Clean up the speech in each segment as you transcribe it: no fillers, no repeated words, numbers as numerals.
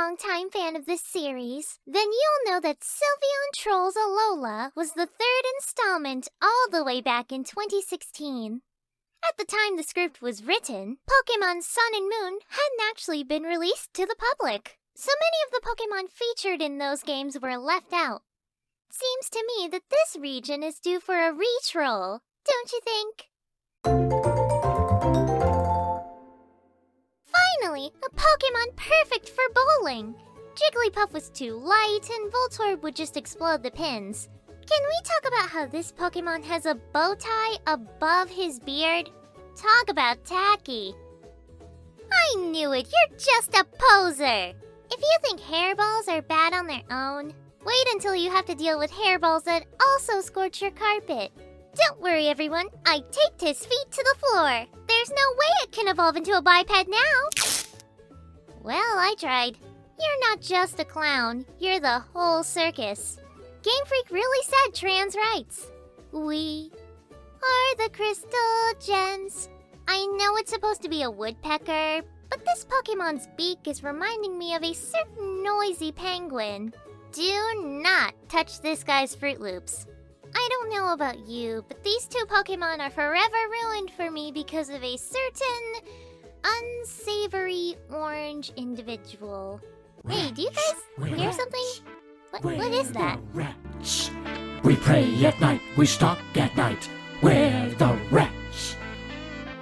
longtime fan of this series, then you'll know that Sylveon Trolls Alola was the third installment all the way back in 2016. At the time the script was written, Pokémon Sun and Moon hadn't actually been released to the public, so many of the Pokémon featured in those games were left out. Seems to me that this region is due for a re-troll, don't you think? Finally, a Pokémon perfect for bowling! Jigglypuff was too light and Voltorb would just explode the pins. Can we talk about how this Pokémon has a bow tie above his beard? Talk about tacky. I knew it, you're just a poser! If you think hairballs are bad on their own, wait until you have to deal with hairballs that also scorch your carpet. Don't worry, everyone. I taped his feet to the floor. There's no way it can evolve into a biped now. Well, I tried. You're not just a clown. You're the whole circus. Game Freak really said trans rights. We are the crystal gems. I know it's supposed to be a woodpecker, but this Pokemon's beak is reminding me of a certain noisy penguin. Do not touch this guy's Fruit Loops. I don't know about you, but these two Pokemon are forever ruined for me because of a certain unsavory orange individual. Hey, do you guys hear something? What is that? Rats. We pray at night, we stalk at night. We're the rats.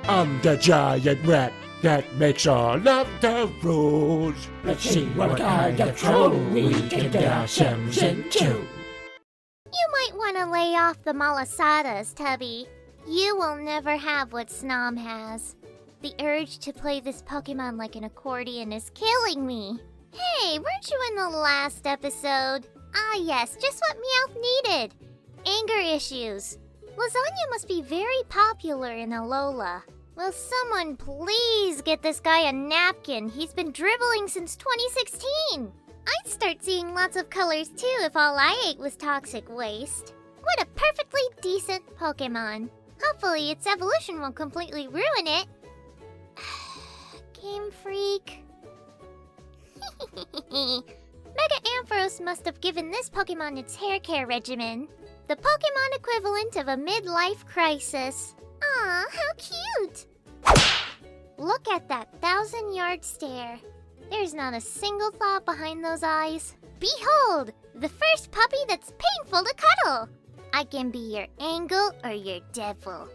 I'm the giant rat that makes all of the rules. Let's see what kind of troll we can get ourselves into. You might want to lay off the malasadas, Tubby. You will never have what Snom has. The urge to play this Pokemon like an accordion is killing me. Hey, weren't you in the last episode? Ah yes, just what Meowth needed. Anger issues. Lasagna must be very popular in Alola. Will someone please get this guy a napkin? He's been dribbling since 2016. I'd start seeing lots of colors too if all I ate was toxic waste. What a perfectly decent Pokemon. Hopefully its evolution won't completely ruin it. Game Freak. Mega Ampharos must have given this Pokemon its hair care regimen. The Pokemon equivalent of a midlife crisis. Aw, how cute! Look at that 1,000-yard stare. There's not a single thought behind those eyes. Behold, the first puppy that's painful to cuddle. I can be your angel or your devil.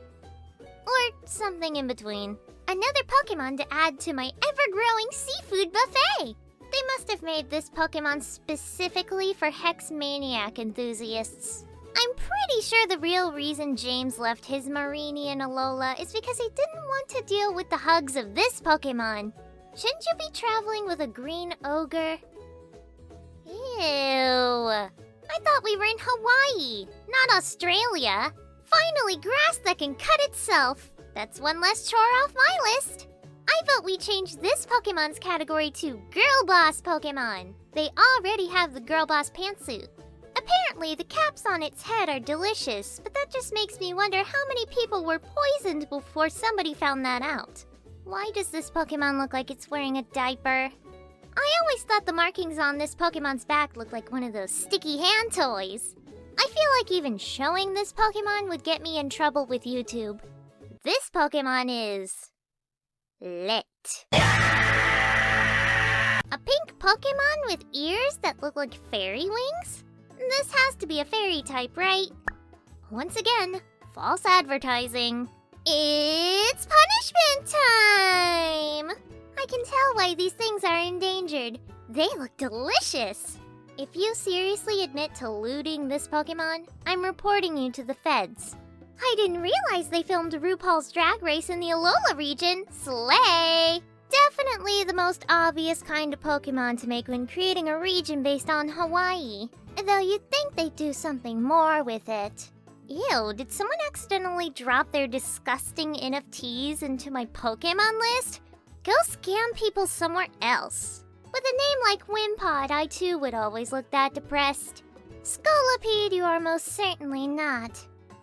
Or something in between. Another Pokemon to add to my ever-growing seafood buffet. They must have made this Pokemon specifically for Hex Maniac enthusiasts. I'm pretty sure the real reason James left his Marini in Alola is because he didn't want to deal with the hugs of this Pokemon. Shouldn't you be traveling with a green ogre? Ew. I thought we were in Hawaii, not Australia. Finally, grass that can cut itself. That's one less chore off my list. I vote we change this Pokemon's category to Girl Boss Pokemon. They already have the Girl Boss pantsuit. Apparently, the caps on its head are delicious, but that just makes me wonder how many people were poisoned before somebody found that out. Why does this Pokemon look like it's wearing a diaper? I always thought the markings on this Pokemon's back looked like one of those sticky hand toys. I feel like even showing this Pokemon would get me in trouble with YouTube. This Pokemon is... lit. A pink Pokemon with ears that look like fairy wings? This has to be a fairy type, right? Once again, false advertising. It's punishment time! I can tell why these things are endangered. They look delicious. If you seriously admit to looting this Pokemon, I'm reporting you to the feds. I didn't realize they filmed RuPaul's Drag Race in the Alola region. Slay! Definitely the most obvious kind of Pokemon to make when creating a region based on Hawaii. Though you'd think they'd do something more with it. Ew, did someone accidentally drop their disgusting NFTs into my Pokemon list? Go scam people somewhere else. With a name like Wimpod, I too would always look that depressed. Scolipede, you are most certainly not.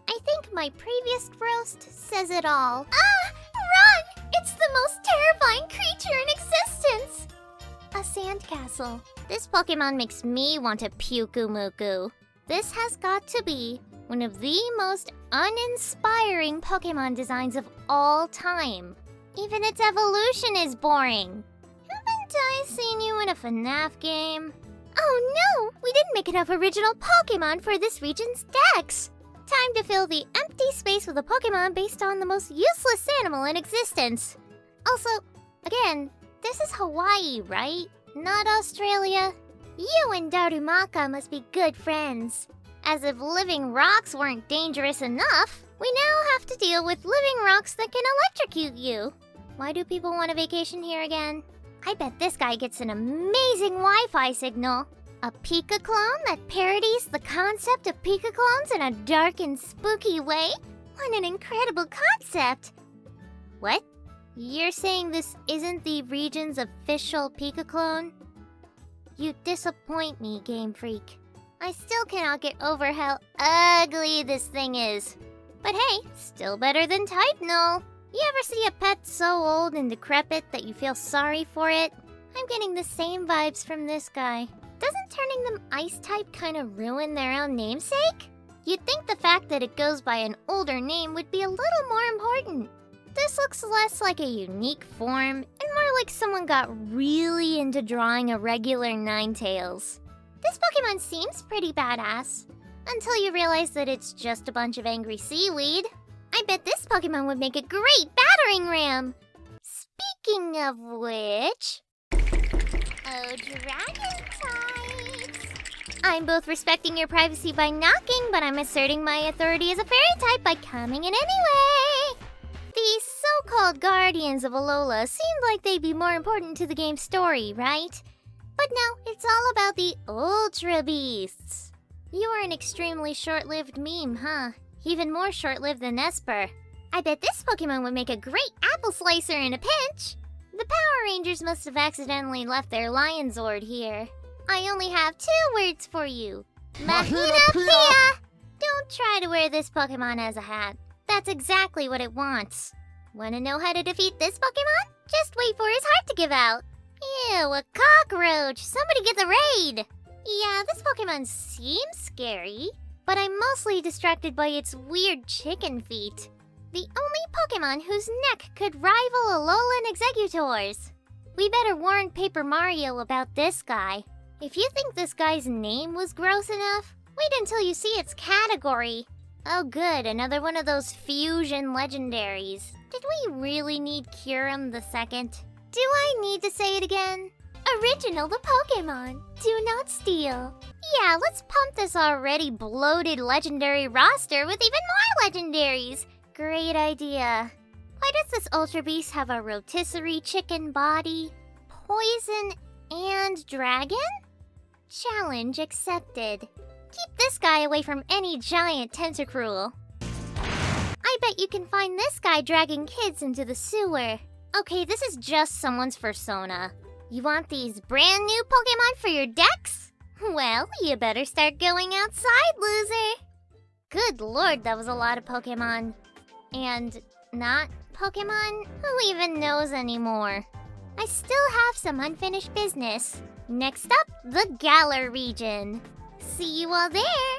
I think my previous roast says it all. Ah! Run! It's the most terrifying creature in existence! a Sandcastle. This Pokemon makes me want to puke-muku. This has got to be one of the most uninspiring Pokemon designs of all time. Even its evolution is boring. Haven't I seen you in a FNAF game? Oh no! We didn't make enough original Pokemon for this region's dex! Time to fill the empty space with a Pokemon based on the most useless animal in existence. Also, again, this is Hawaii, right? Not Australia. You and Darumaka must be good friends. As if living rocks weren't dangerous enough, we now have to deal with living rocks that can electrocute you. Why do people want a vacation here again? I bet this guy gets an amazing Wi-Fi signal. A Pika clone that parodies the concept of Pika clones in a dark and spooky way? What an incredible concept! What? You're saying this isn't the region's official Pika clone? You disappoint me, Game Freak. I still cannot get over how ugly this thing is. But hey, still better than Titanol. You ever see a pet so old and decrepit that you feel sorry for it? I'm getting the same vibes from this guy. Doesn't turning them ice-type kind of ruin their own namesake? You'd think the fact that it goes by an older name would be a little more important. This looks less like a unique form and more like someone got really into drawing a regular Ninetales. This Pokemon seems pretty badass, until you realize that it's just a bunch of angry seaweed. I bet this Pokemon would make a great battering ram! Speaking of which... Oh, dragon types! I'm both respecting your privacy by knocking, but I'm asserting my authority as a fairy type by coming in anyway! These so-called guardians of Alola seemed like they'd be more important to the game's story, right? But no, it's all about the Ultra Beasts. You are an extremely short-lived meme, huh? Even more short-lived than Esper. I bet this Pokemon would make a great apple slicer in a pinch. The Power Rangers must have accidentally left their Lion Zord here. I only have 2 words for you. Mahina Pia! Don't try to wear this Pokemon as a hat. That's exactly what it wants. Wanna know how to defeat this Pokemon? Just wait for his heart to give out. Ew, a cockroach! Somebody get the raid! Yeah, this Pokemon seems scary, but I'm mostly distracted by its weird chicken feet. The only Pokemon whose neck could rival Alolan Executors. We better warn Paper Mario about this guy. If you think this guy's name was gross enough, wait until you see its category. Oh good, another one of those fusion legendaries. Did we really need Kyurem II? Do I need to say it again? Original the Pokemon. Do not steal. Yeah, let's pump this already bloated legendary roster with even more legendaries. Great idea. Why does this Ultra Beast have a rotisserie chicken body, poison, and dragon? Challenge accepted. Keep this guy away from any giant Tentacruel. I bet you can find this guy dragging kids into the sewer. Okay, this is just someone's persona. You want these brand new Pokemon for your decks? Well, you better start going outside, loser. Good lord, that was a lot of Pokemon. And not Pokemon? Who even knows anymore? I still have some unfinished business. Next up, the Galar region. See you all there!